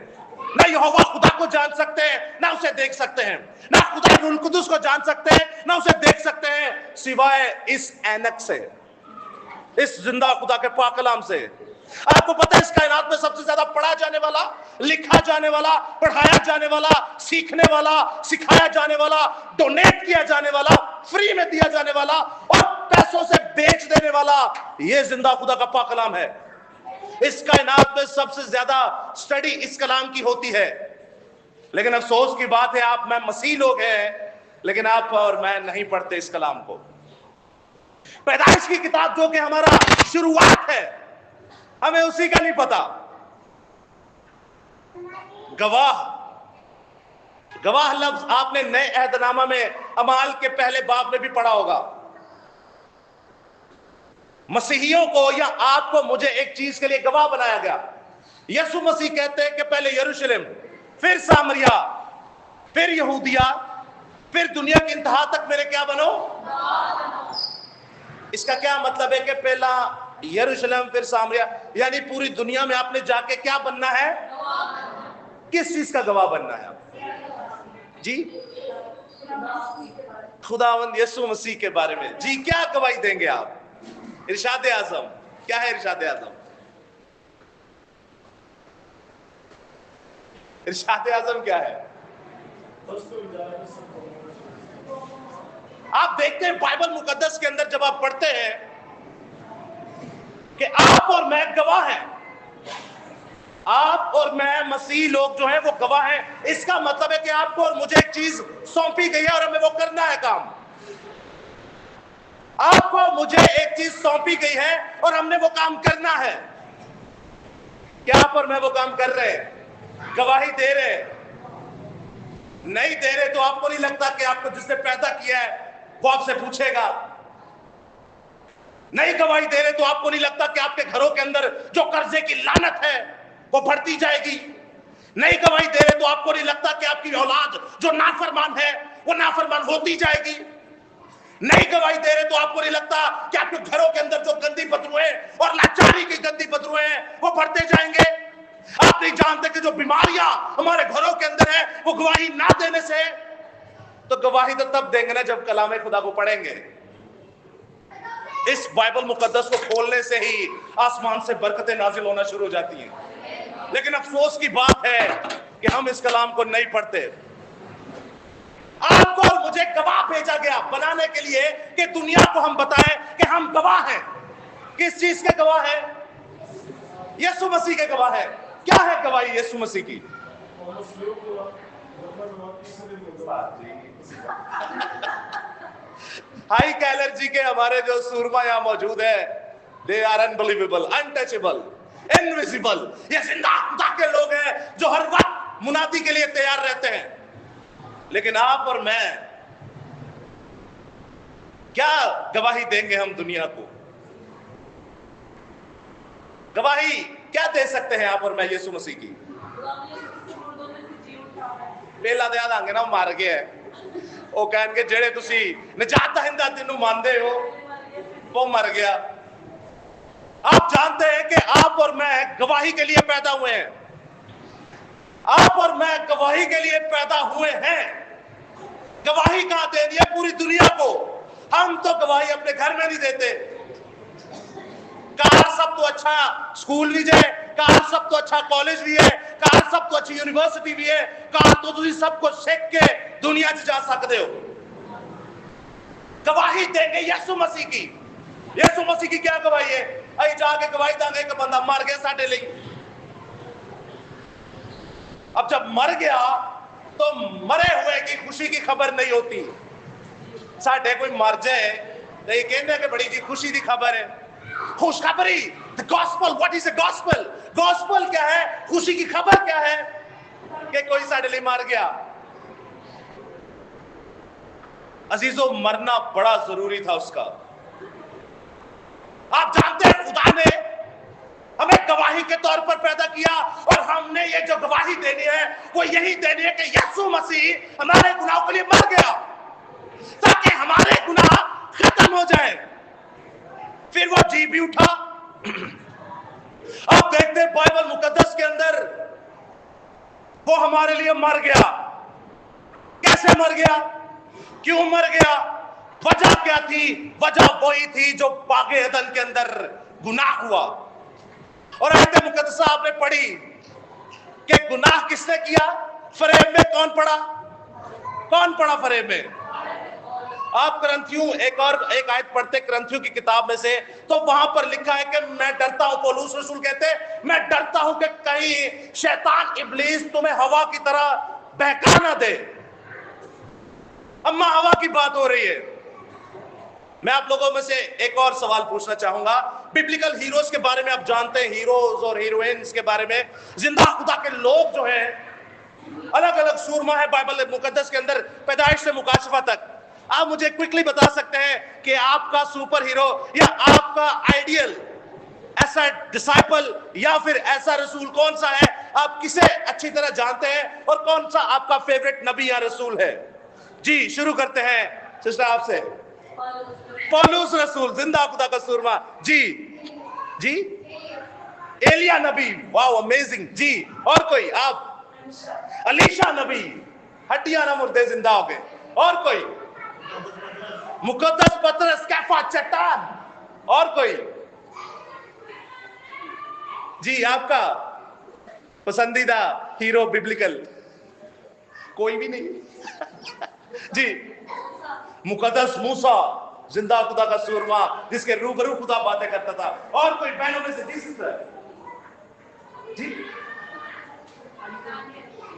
ना यहोवा खुदा को जान सकते हैं, ना उसे देख सकते हैं, ना खुदा रूह कुदुस को जान सकते हैं, ना उसे देख सकते हैं, सिवाय इस ऐनक से, इस जिंदा खुदा के पाक कलाम से। आपको पता है इस कायनात में सबसे ज्यादा पढ़ा जाने वाला, लिखा जाने वाला, पढ़ाया जाने वाला, सीखने वाला, सिखाया जाने वाला, डोनेट किया जाने वाला, फ्री में दिया जाने वाला और पैसों से बेच देने वाला, यह जिंदा खुदा का पाक कलाम है। इस कायनात में सबसे ज्यादा स्टडी इस कलाम की होती है। लेकिन अफसोस की बात है, आप मैं मसीह लोग हैं, लेकिन आप और मैं नहीं पढ़ते इस कलाम को। पैदाइश की किताब जो कि हमारा शुरुआत है, हमें उसी का नहीं पता। गवाह, गवाह लफ्ज आपने नए अहदनामा में अमाल के पहले बाब में भी पढ़ा होगा। मसीहियों को या आपको, मुझे एक चीज के लिए गवाह बनाया गया। यीशु मसीह कहते हैं कि पहले यरूशलेम, फिर सामरिया, फिर यहूदिया, फिर दुनिया की इंतहा तक मेरे क्या बनो। इसका क्या मतलब है कि पहला यरूशलेम फिर सामरिया, यानी पूरी दुनिया में आपने जाके क्या बनना है? किस चीज का गवाह बनना है आप जी? खुदावंद यीशु मसीह के बारे में जी क्या गवाही देंगे आप? इरशाद आज़म क्या है? इरशाद आज़म, इरशाद आज़म क्या है? आप देखते हैं बाइबल मुकद्दस के अंदर जब आप पढ़ते हैं कि आप और मैं गवाह हैं, आप और मैं मसीह लोग जो हैं वो गवाह हैं। इसका मतलब है कि आपको और मुझे एक चीज सौंपी गई है और हमें वो करना है काम। आपको मुझे एक चीज सौंपी गई है और हमने वो काम करना है। क्या आप और मैं वो काम कर रहे हैं? गवाही दे रहे हैं? नहीं दे रहे तो आपको नहीं लगता कि आपको जिसने पैदा किया है वो आपसे पूछेगा? नहीं गवाही दे रहे तो आपको नहीं लगता कि आपके घरों के अंदर जो कर्जे की लानत है वो बढ़ती जाएगी? नहीं गवाही दे रहे तो आपको नहीं लगता कि आपकी औलाद जो नाफरमान है वो नाफरमान होती जाएगी? नहीं गवाही दे रहे तो आपको नहीं लगता कि आपके घरों के अंदर जो गंदी बदबूएं और लाचारी की गंदी बदबूएं हैं वो बढ़ते जाएंगे? आप नहीं जानते कि जो बीमारियां हमारे घरों के अंदर है वो गवाही ना देने से? तो गवाही तो तब देंगे ना जब कलाम खुदा को पढ़ेंगे। इस बाइबल मुकद्दस को खोलने से ही आसमान से बरकतें नाजिल होना शुरू हो जाती हैं। लेकिन अफसोस की बात है कि हम इस कलाम को नहीं पढ़ते। आपको और मुझे गवाह भेजा गया बनाने के लिए कि दुनिया को हम बताएं कि हम गवाह हैं। किस चीज के गवाह हैं? यीशु मसीह के गवाह हैं। क्या है गवाही यीशु मसीह की? हाई कैलर जी के हमारे जो सूरमा यहाँ मौजूद है, they are unbelievable, untouchable, invisible. ये जिंदा खुदा के लोग हैं जो हर वक्त मुनादी के लिए तैयार रहते हैं। लेकिन आप और मैं क्या गवाही देंगे हम दुनिया को? गवाही क्या दे सकते हैं आप और मैं यीशु मसीह की? पहला तो याद आएंगे ना, मार गया है वो कहेंगे जेड़े तुसी निजात दहिंदा तेनू मानते हो वो मर गया। आप जानते हैं कि आप और मैं गवाही के लिए पैदा हुए हैं। आप और मैं गवाही के लिए पैदा हुए हैं। गवाही कहां देनी है पूरी दुनिया को? हम तो गवाही अपने घर में नहीं देते। कार सब तो अच्छा स्कूल भी है, कार सब तो अच्छा कॉलेज भी है, कार सब तो अच्छी यूनिवर्सिटी भी है, कार तो तुम सब कुछ सीख के दुनिया च जा सकते हो। गवाही देंगे यीशु मसीह की। यीशु मसीह की क्या गवाही है? अई जाके गवाही देंगे कि बंदा मर गया साडे लिए। अब जब मर गया तो मरे हुए की खुशी की खबर नहीं होती। साडे कोई मर जाए तो ये कहने कि बड़ी जी खुशी की खबर है। खुशखबरी, the gospel, what is the gospel? Gospel क्या है? खुशी की खबर क्या है? कि कोई सडनली मर गया। अजीजों, मरना बड़ा जरूरी था उसका। आप जानते हैं खुदा ने हमें गवाही के तौर पर पैदा किया, और हमने ये जो गवाही देनी है वो यही देनी है कि यीशु मसीह हमारे गुनाहों के लिए मर गया ताकि हमारे गुनाह खत्म हो जाए, फिर वो जी भी उठा। आप देखते हैं बाइबल मुकद्दस के अंदर वो हमारे लिए मर गया। कैसे मर गया? क्यों मर गया? वजह क्या थी? वजह वही थी जो बागे अदन के अंदर गुनाह हुआ। और आयत मुकद्दसा आपने पढ़ी कि गुनाह किसने किया? फरेब में कौन पड़ा? कौन पड़ा फरेब में? आप करंथियों एक आयत पढ़ते करंथियों की किताब में से, तो वहां पर लिखा है कि मैं डरता हूं, पौलुस रसूल कहते हैं, मैं डरता हूं कि कहीं शैतान इब्लीस तुम्हें हवा की तरह बहका ना दे। अम्मा हवा की बात हो रही है। मैं आप लोगों में से एक और सवाल पूछना चाहूंगा। बिब्लिकल हीरोज के बारे में आप जानते हैं, हीरोज और हीरोइंस के बारे में। जिंदा खुदा के लोग जो हैं, अलग अलग सूरमा है बाइबल मुकद्दस के अंदर, पैदाइश से मुकाशफा तक। आप मुझे क्विकली बता सकते हैं कि आपका सुपर हीरो या आपका आइडियल ऐसा डिसाइपल या फिर ऐसा रसूल कौन सा है? आप किसे अच्छी तरह जानते हैं और कौन सा आपका फेवरेट नबी या रसूल है? जी, शुरू करते हैं सिस्टर आपसे। पौलुस रसूल, जिंदा खुदा का सूरमा। जी जी, एलिया नबी, वाओ अमेजिंग। जी, और कोई? आप? अलीशा नबी, हड्डियां ना मुर्दे जिंदा हो गए। और कोई? मुकद्दस पतरस, कैफा, चट्टान। और कोई? जी, आपका पसंदीदा हीरो बिब्लिकल? कोई भी नहीं। जी, मुकद्दस मूसा, जिंदा खुदा का सूरमा, जिसके रूबरू खुदा बातें करता था। और कोई बहनों में से? जी सिस्टर। जी,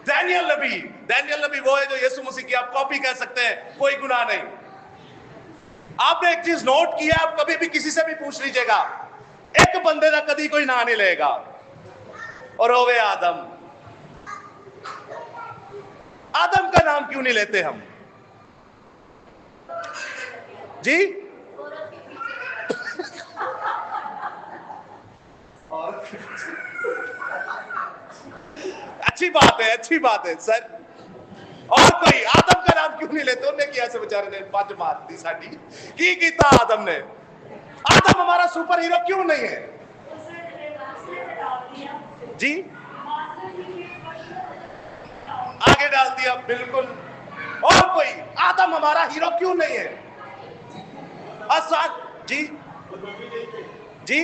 डैनियल नबी वो है जो यीशु मसीह की आप कॉपी कह सकते हैं, कोई गुनाह नहीं। आपने एक चीज नोट किया, आप कभी भी किसी से भी पूछ लीजिएगा, एक बंदे का कभी कोई नाम नहीं लेगा, और वो वे आदम। आदम का नाम क्यों नहीं लेते हम? जी, अच्छी बात है, अच्छी बात है सर। और कोई? आदम का नाम क्यों नहीं लेते? उन्हें किया से बेचारे ने बाज मार दी साडी की कीता आदम ने। आदम हमारा सुपर हीरो क्यों नहीं है? जी, आगे डाल दिया, बिल्कुल। और कोई? आदम हमारा हीरो क्यों नहीं है? आसान। जी जी,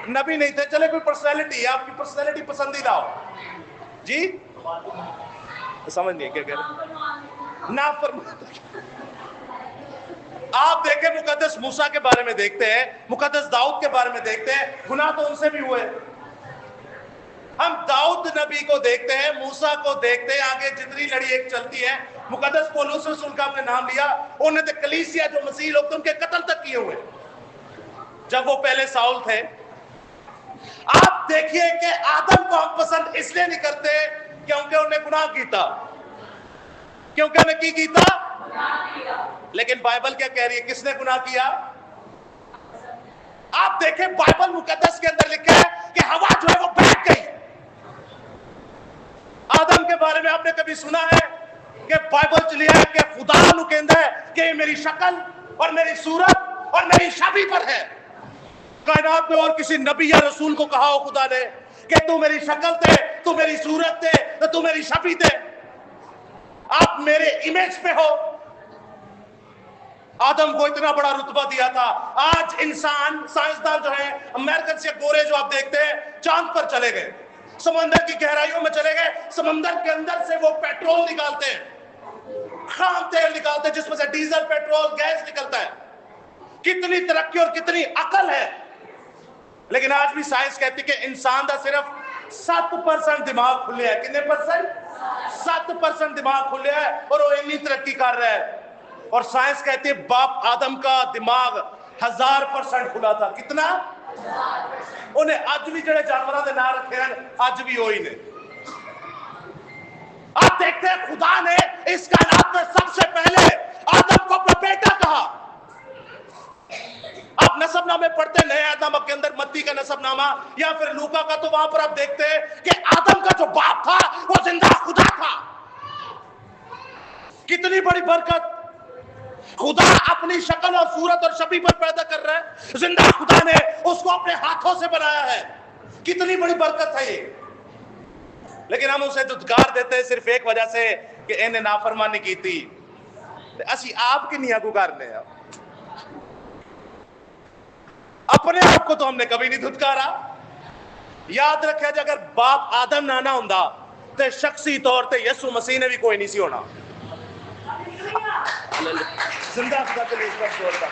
नबी नहीं थे। चले, कोई पर्सनैलिटी है आपकी, पर्सनैलिटी पसंदीदा हो? जी, समझ नहीं क्या कह रहे? ना आप देखें, मुकद्दस मूसा के बारे में देखते हैं, मुकद्दस दाऊद के बारे में देखते हैं, गुनाह तो उनसे भी हुए। हम दाऊद नबी को देखते हैं, मूसा को देखते हैं, आगे जितनी लड़ी एक चलती है। मुकद्दस पौलुस रसूल का आपने नाम लिया, उन्होंने तो कलीसिया जो मसीह लोग थे उनके कत्ल तक किए हुए जब वो पहले साउल थे। आप देखिए कि आदम को हम पसंद इसलिए नहीं करते क्योंकि उन्हें गुनाह कीता, क्योंकि उन्हें की कीता। लेकिन बाइबल क्या कह रही है? किसने गुनाह किया? आप देखें, बाइबल मुकद्दस के अंदर लिखा है कि हवा जो है वो बैठ गई। आदम के बारे में आपने कभी सुना है कि बाइबल च लिया है कि खुदा नु कहंदा है कि मेरी शक्ल और मेरी सूरत और मेरी छवि पर है? कायनात में और किसी नबी या रसूल को कहा हो खुदा ने कि तू मेरी शक्ल थे, तू मेरी सूरत थे, तो तू मेरी छवि थे, आप मेरे इमेज पे हो? आदम को इतना बड़ा रुतबा दिया था। आज इंसान, साइंसदान जो है, अमेरिकन से गोरे जो आप देखते हैं, चांद पर चले गए, समंदर की गहराइयों में चले गए, समंदर के अंदर से वो पेट्रोल निकालते हैं, खाम तेल निकालते हैं, जिसमें से डीजल, पेट्रोल, गैस निकलता है। कितनी तरक्की और कितनी अकल है। लेकिन आज भी साइंस कहती है कि इंसान का सिर्फ 7% दिमाग खुले है। कितने परसेंट? 7% दिमाग खुले है, और वो इतनी तरक्की कर रहा है। और साइंस कहती है बाप आदम का दिमाग 1000% کھلا تھا. کتنا؟ انہیں اج بھی جڑے جانوراں دے نام رکھے ہیں اج بھی وہی نے. آپ دیکھتے ہیں خدا نے اس کائنات میں سب سے پہلے آدم کو اپنا بیٹا کہا. آپ نسب نامے پڑھتے نئے عہد نامہ کے اندر متی کا نسب نامہ یا پھر لوکا کا, تو وہاں پر آپ دیکھتے ہیں کہ آدم کا جو باپ تھا وہ زندہ خدا تھا. کتنی بڑی برکت. خدا اپنی شکل اور صورت اور شبیہ پر پیدا کر رہا ہے, زندہ خدا نے اس کو اپنے ہاتھوں سے بنایا ہے. کتنی بڑی برکت ہے یہ. لیکن ہم اسے دھتکار دیتے ہیں صرف ایک وجہ سے کہ انہیں نافرمانی کی تھی. اسی آپ کی نہیں اگو کرنے ہیں, اپنے آپ کو تو ہم نے کبھی نہیں دھتکارا. یاد رکھے جی اگر باپ آدم نہ ہوندا تے شخصی طور تے یسوع مسیح نے بھی کوئی نہیں سی ہونا. زندہ خدا کے لیے اس پر زور کا.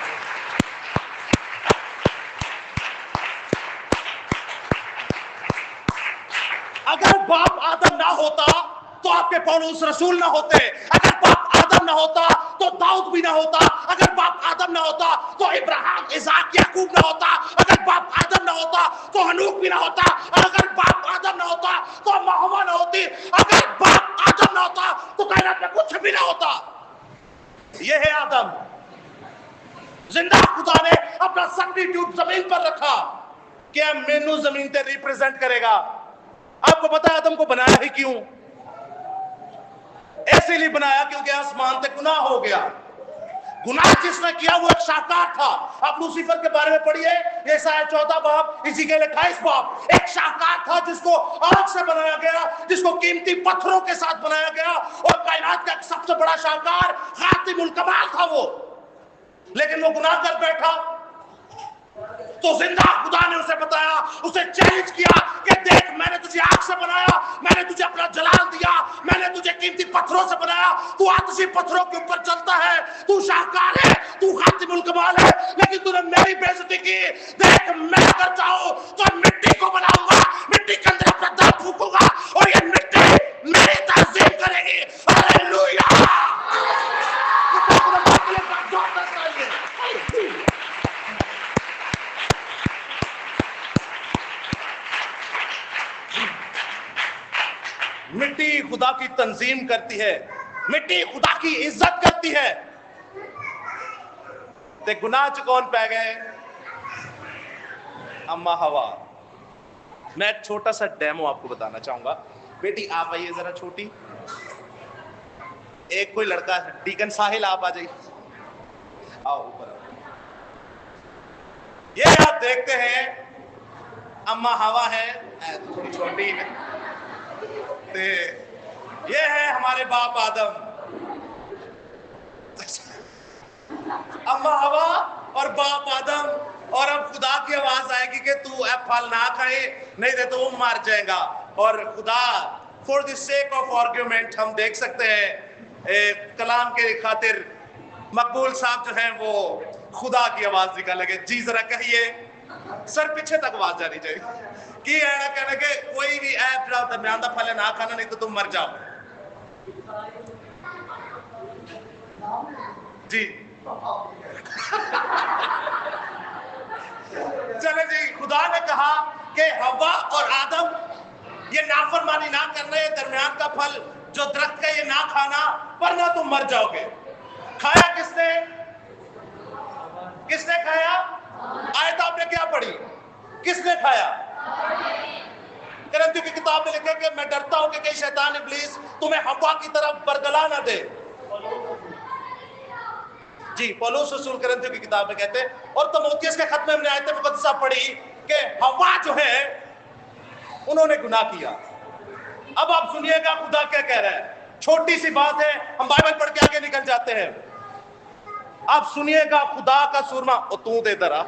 اگر باپ آدم نہ ہوتا تو آپ کے پولس رسول نہ ہوتے. اگر باپ آدم نہ ہوتا تو داؤد بھی نہ ہوتا. اگر باپ آدم نہ ہوتا تو ابراہیم اسحاق یعقوب نہ ہوتا. اگر باپ آدم نہ ہوتا تو ہنوک بھی نہ ہوتا. اگر باپ آدم نہ ہوتا تو محوا نہ ہوتی. اگر باپ آدم نہ ہوتا تو کائنات میں کچھ بھی نہ ہوتا. یہ ہے آدم. زندہ خدا نے اپنا سبسٹیٹیوٹ زمین پر رکھا کہ مینو زمین تے ریپرزینٹ کرے گا. آپ کو پتا ہے آدم کو بنایا ہی کیوں؟ ایسے لیے بنایا کیونکہ آسمان تے گناہ ہو گیا. گناہ جس نے کیا وہ ایک شاہکار تھا. آپ لوسیفر کے بارے میں پڑھیے, یسعیاہ 14 باب اسی کے 28 باب. ایک شاہکار تھا جس کو آگ سے بنایا گیا, جس کو قیمتی پتھروں کے ساتھ بنایا گیا, اور کائنات کا ایک سب سے بڑا شاہکار خاتم الکمال تھا وہ. لیکن وہ گناہ کر بیٹھا تو زندہ خدا نے اسے بتایا, اسے چیلنج کیا کہ دیکھ میں نے تجھے آگ سے بنایا, میں نے تجھے اپنا جلال دیا, میں نے تجھے قیمتی پتھروں سے بنایا, تو آتشی پتھروں کے اوپر چلتا ہے, تو شاہکار ہے, تو خاتم الکمال ہے, لیکن تو نے میری بے عزتی کی. دیکھ میں اگر چاہوں تو مٹی کو بناؤں گا, مٹی کے اندر اپنا دم پھونکوں گا اور یہ مٹی میری تعظیم کرے گی. ہاللیلویا. مٹی خدا کی تنظیم کرتی ہے, مٹی خدا کی عزت کرتی ہے. تے گناہ چ کون پہ گئے؟ اما ہوا. میں ایک چھوٹا سا ڈیمو آپ کو بتانا چاہوں گا. بیٹی آپ آئیے ذرا چھوٹی. ایک کوئی لڑکا ہے, ڈیکن ساحل آپ آ جائیے, آؤ اوپر. یہ آپ دیکھتے ہیں اما ہوا ہے, تھوڑی چھوٹی ہے. یہ ہے ہمارے باپ آدم. اما ہوا اور باپ آدم. اور اب خدا کی آواز آئے گی کہ تو اے پھل نہ کھائے, نہیں دے تو وہ مار جائے گا. اور خدا for the sake of argument ہم دیکھ سکتے ہیں کلام کے خاطر مقبول صاحب جو ہیں وہ خدا کی آواز نکالیں گے. جی ذرا کہیے, سر پیچھے تک آواز جانی چاہیے. کی ہے کہنے کہ کوئی بھی ایپ جاؤ درمیان دا پھل نہ کھانا, نہیں تو تم مر جاؤ. جی چلے جی. خدا نے کہا کہ حوا اور آدم یہ نافرمانی نہ کرنا, یہ درمیان کا پھل جو درخت کا یہ نہ کھانا ورنہ تم مر جاؤ گے. کھایا کس نے؟ کس نے کھایا؟ آیت آپ نے کیا پڑھی؟ کس نے کھایا؟ کرنتھیوں کی کتاب میں لکھا کہ میں ڈرتا ہوں کہ کہیں شیطان ابلیس تمہیں حوا کی طرف برگلا نہ دے. جی پولس رسول کرنتھیوں کی کتاب میں کہتے ہیں. اور تموتھیوس کے خط میں ہم نے آیت مقدسہ پڑھی کہ حوا جو ہے انہوں نے گناہ کیا. اب آپ سنیے گا خدا کیا کہہ رہا ہے. چھوٹی سی بات ہے, ہم بائبل پڑھ کے آگے نکل جاتے ہیں. آپ سنیے گا خدا کا سورما, او تو دے درا,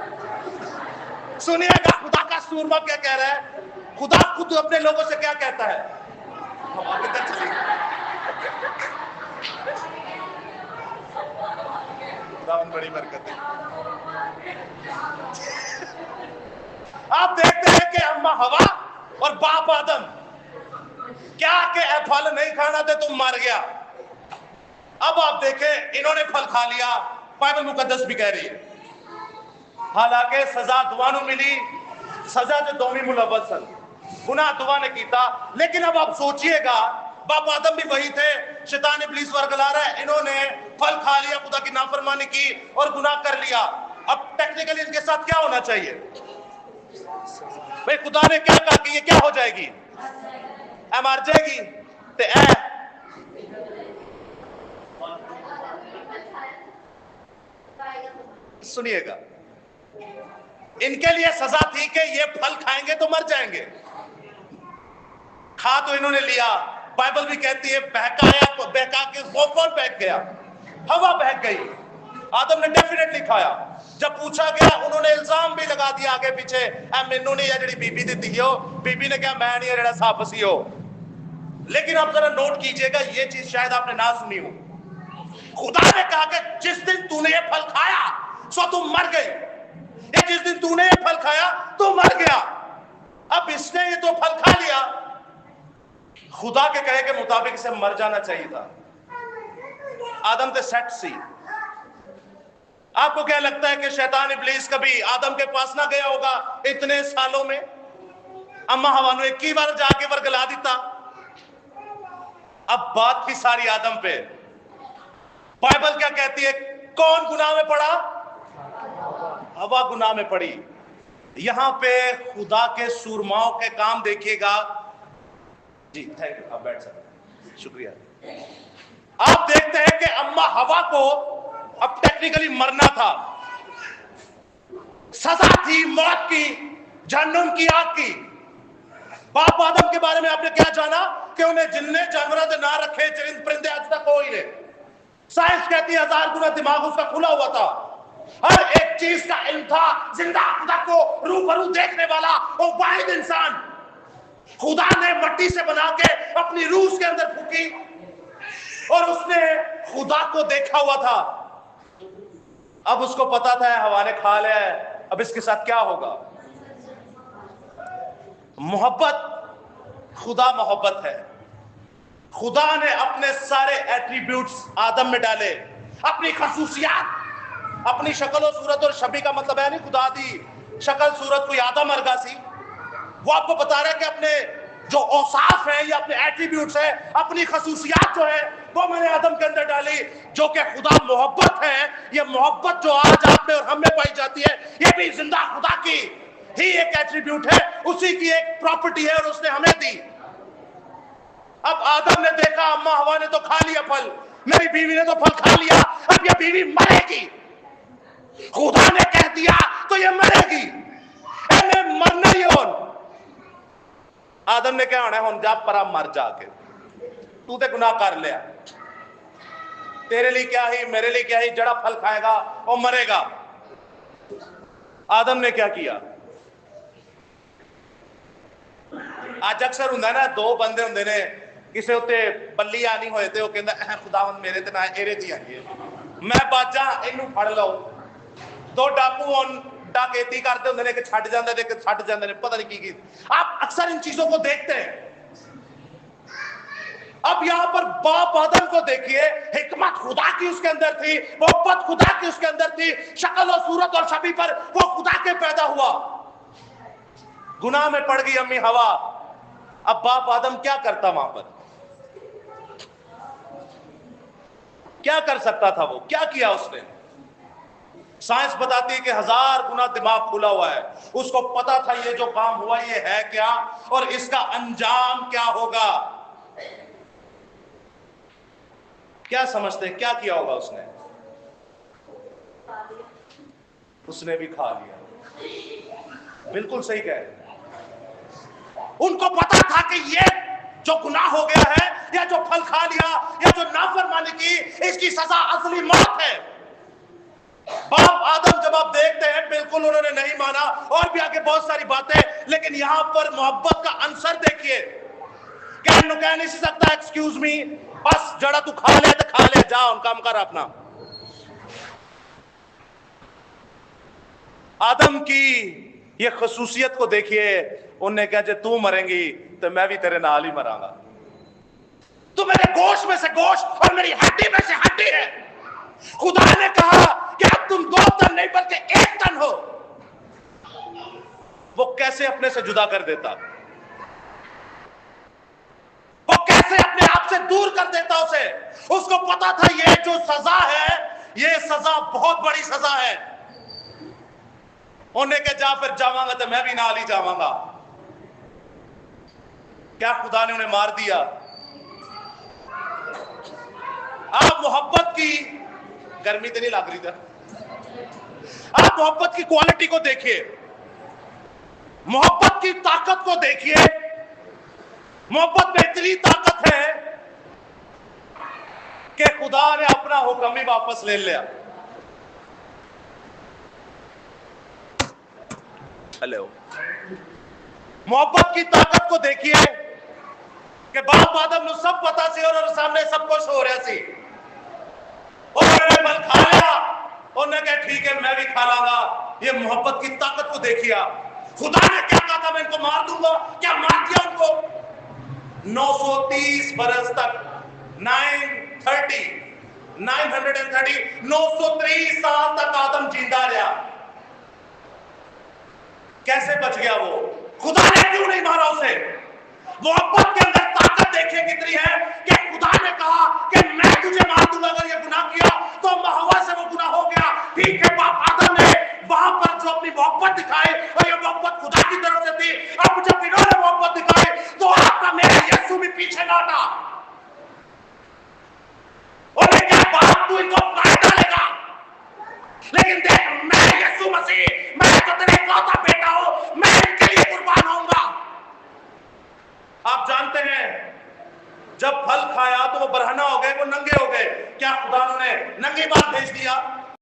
سنیے گا خدا کا سورما کیا کہہ رہا ہے. خدا خود اپنے لوگوں سے کیا کہتا ہے. ہوا کدھر چلی گئی؟ خدا بڑی برکت ہے. آپ دیکھتے ہیں کہ اما ہوا اور باپ آدم کیا کہ اے پھل نہیں کھانا تھے تم مر گیا. اب آپ دیکھیں انہوں نے پھل کھا لیا, بائبل مقدس بھی کہہ رہی ہے. حالانکہ سزا دعا نو ملی, سزا جو دومی ملوث سن, گناہ دعا نے کیتا. لیکن اب آپ سوچئے گا, باپ آدم بھی وہی تھے, شیطان ابلیس ورگلا رہا ہے, انہوں نے پھل کھا لیا, خدا کی نافرمانی کی اور گناہ کر لیا. اب ٹیکنیکلی ان کے ساتھ کیا ہونا چاہیے؟ بھئی خدا نے کیا کہا کہ یہ کیا ہو جائے گی؟ اے مار جائے گی. تے اے سنیے گا, ان کے لیے سزا تھی کہ یہ پھل کھائیں گے تو مر جائیں گے. کھا تو انہوں نے لیا, بائبل بھی کہتی ہے بہکا کے وہ کون بہک گیا؟ ہوا بہک گئی. آدم نے ڈیفینیٹلی کھایا. جب پوچھا گیا انہوں نے الزام بھی لگا دیا آگے پیچھے, اے مینوں نہیں, جڑی بی بی دیتی ہو, بی بی نے کہا میں نہیں, جڑا ساپسی ہو. لیکن آپ ذرا نوٹ کیجئے گا, یہ چیز شاید آپ نے نہ سنی ہو. خدا نے کہا کہ جس دن تو نے یہ پھل کھایا سو تم مر گئی, یا جس دن تو نے یہ پھل کھایا تو مر گیا. اب اس نے یہ تو پھل کھا لیا, خدا کے کہے کے مطابق اسے مر جانا چاہیے تھا. آدم تے سیٹ سی. آپ کو کیا لگتا ہے کہ شیطان ابلیس کبھی آدم کے پاس نہ گیا ہوگا اتنے سالوں میں؟ اما ہوا نو ایک ہی بار جا کے ورگلا دیتا. اب بات کی ساری آدم پہ. بائبل کیا کہتی ہے, کون گناہ میں پڑا؟ ہوا گناہ میں پڑی. یہاں پہ خدا کے سورماؤں کے کام دیکھیے گا. جی تھینک یو, آپ بیٹھ سکتے ہیں, شکریہ. آپ دیکھتے ہیں کہ اما ہوا کو اب ٹیکنیکلی مرنا تھا, سزا تھی موت کی, جہنم کی آگ کی. باپ آدم کے بارے میں آپ نے کیا جانا کہ انہیں جننے جانوروں سے نہ رکھے, چرند پرندے آج تک کوئی نہیں. سائنس کہتی ہے 1000 گنا دماغ اس کا کھلا ہوا تھا, ہر ایک چیز کا علم تھا. زندہ خدا کو روبرو دیکھنے والا وہ واحد انسان. خدا نے مٹی سے بنا کے اپنی روح اس کے اندر پھونکی اور اس نے خدا کو دیکھا ہوا تھا. اب اس کو پتا تھا ہوا نے کھا لیا ہے, اب اس کے ساتھ کیا ہوگا؟ محبت, خدا محبت ہے. خدا نے اپنے سارے ایٹریبیوٹس آدم میں ڈالے, اپنی خصوصیات, اپنی شکل و صورت. اور شبیہ کا مطلب ہے نہیں خدا دی شکل صورت کوئی آدم ارگا سی. وہ آپ کو بتا رہا ہے کہ اپنے جو اوصاف ہیں یا اپنے ایٹریبیوٹس ہیں, اپنی خصوصیات جو ہے وہ میں نے آدم کے اندر ڈالی, جو کہ خدا محبت ہے. یہ محبت جو آج آپ میں اور ہم میں پائی جاتی ہے, یہ بھی زندہ خدا کی ہی ایک ایٹریبیوٹ ہے, اسی کی ایک پراپرٹی ہے اور اس نے ہمیں دی. اب آدم نے دیکھا اما ہوا نے تو کھا لیا پھل, میری بیوی نے تو پھل کھا لیا, اب یہ بیوی مرے گی. خدا نے کہہ دیا تو یہ مرے گی, اے میں مرنا ہی ہوں. آدم نے کیا ہونا ہے, ہن جا پرا مر جا کے, تو تے گناہ کر لیا, تیرے لیے کیا ہی میرے لیے کیا ہی, جڑا پھل کھائے گا وہ مرے گا. آدم نے کیا کیا؟ آج اکثر ہوں نا, دو بندے ہوں نے, کسی ہوتے بلی آنی ہوئے تھے, وہ کہندا خداوند میرے تے نہ ایرے دی آئی ہے, میں باجا اینو پھڑ لو. دو ڈاکو ہون ڈاکیتی کرتے ہوں نے کہ چھٹ جاندے نے کہ چھٹ جاندے نے, پتہ نہیں کی. آپ اکثر ان چیزوں کو دیکھتے ہیں. اب یہاں پر باپ آدم کو دیکھیے, حکمت خدا کی اس کے اندر تھی, محبت خدا کی اس کے اندر تھی, شکل و صورت اور شبیہ پر وہ خدا کے پیدا ہوا. گناہ میں پڑ گئی امی ہوا. اب باپ آدم کیا کرتا وہاں پر؟ کیا کر سکتا تھا وہ؟ کیا کیا اس نے؟ سائنس بتاتی ہے کہ 1000 گنا دماغ کھلا ہوا ہے. اس کو پتا تھا یہ جو کام ہوا یہ ہے کیا اور اس کا انجام کیا ہوگا. کیا سمجھتے ہیں کیا کیا ہوگا اس نے؟ اس نے بھی کھا لیا. بالکل صحیح کہہ رہے. ان کو پتا تھا کہ یہ جو گناہ ہو گیا ہے یا جو پھل کھا لیا یا جو نافرمانی کی, اس کی سزا اصلی موت ہے. باپ آدم جب آپ دیکھتے ہیں بالکل انہوں نے نہیں مانا, اور بھی آگے بہت ساری باتیں, لیکن یہاں پر محبت کا عنصر دیکھیے. کہہ نہیں سکتا ایکسکیوز می, بس جڑا تو کھا لے تو کھا لے, جا ان کام کر اپنا. آدم کی یہ خصوصیت کو دیکھیے. انہوں نے کہا جے تو مریں گی تو میں بھی تیرے نال ہی مراں گا. تو میرے گوشت میں سے گوشت اور میری ہڈی میں سے ہڈی ہے. خدا نے کہا کہ اب تم 2 تن نہیں بلکہ 1 تن ہو. وہ کیسے اپنے سے جدا کر دیتا, وہ کیسے اپنے آپ سے دور کر دیتا اسے. اس کو پتا تھا یہ جو سزا ہے, یہ سزا بہت بڑی سزا ہے. انہیں کہ جا پھر جاواں گا تو میں بھی نال ہی جاواں گا. کیا خدا نے انہیں مار دیا؟ آپ محبت کی گرمی تو نہیں لگ رہی تھا, آپ محبت کی کوالٹی کو دیکھیے, محبت کی طاقت کو دیکھیے. محبت میں اتنی طاقت ہے کہ خدا نے اپنا حکم ہی واپس لے لیا. ہیلو, محبت کی طاقت کو دیکھیے کہ باپ آدم نو سب پتا سی اور سامنے سب کچھ ہو رہا سی, اور انہوں نے پھل کھا لیا, انہوں نے کہا ٹھیک ہے میں بھی کھا لاں گا. یہ محبت کی طاقت کو دیکھیا. خدا نے کیا کہا تھا میں ان کو مار دوں گا, کیا مار دیا ان کو. 930 برس تک 930 سال تک آدم جیندہ رہا. کیسے بچ گیا وہ؟ خدا نے کیوں نہیں مارا اسے؟ محبت کے اندر طاقت دیکھیں کتنی ہے کہ خدا نے کہا کہ میں تجھے مار دوں گا اگر یہ گناہ کیا تو ہوا سے وہ گناہ ہو گیا. ٹھیک ہے, باپ آدم نے وہاں پر جو اپنی محبت دکھائی اور یہ محبت خدا کی طرف سے تھی, اب جب انہوں نے محبت دکھائی تو آپ کا میرا یسوع بھی پیچھے نہ ہٹا. اور کیا باپ تو ان کو مار ڈالے گا, لیکن دیکھ میں یسوع مسیح, میں تو تیرے اکلوتا بیٹا ہوں, میں ان کے لیے قربان ہوں گا. آپ جانتے ہیں جب پھل کھایا تو وہ برہنہ ہو گئے, وہ ننگے ہو گئے. کیا خدا نے ننگے بال بھیج دیا؟